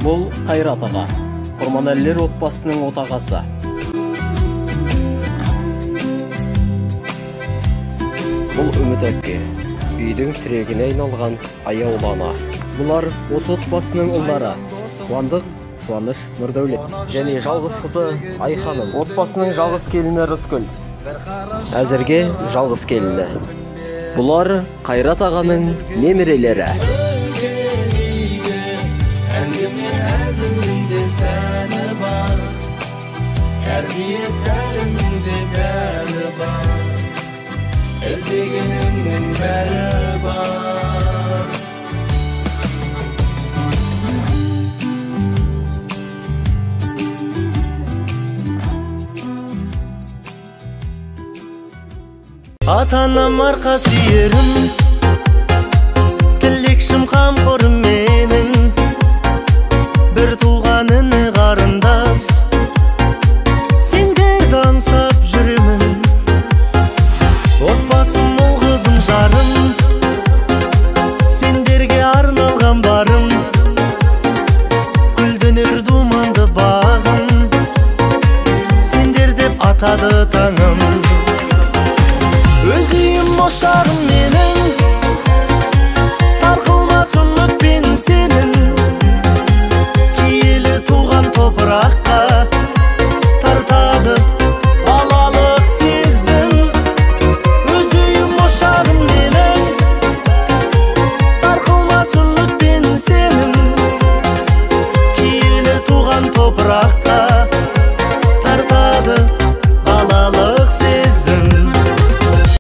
Бұл Қайрат аға, Құрманәлілер отбасының отағасы. Бұл Үміт әпке, үйдің тірегіне айналған аяулы ана. Бұлар осы отбасының ұлдары. Қуандық, Қуаныш, Нұрдәулет және жалғыз қызы Айханым. Отбасының жалғыз келіні Рыскүл. Әзірге жалғыз келіні. Бұлар Қайрат ағаның немерелері. Іздегенімнің бәрі бар. Ата-анам арқа сүйерім, тілекшім қамқорым менің, бір туған іні қарындас, сендерді аңсап жүремін. Отбасым ол қызым жарым, сендерге арналған барым, гүлденер думанды бағым, сендер деп атады таңым. Өз үйім ошағым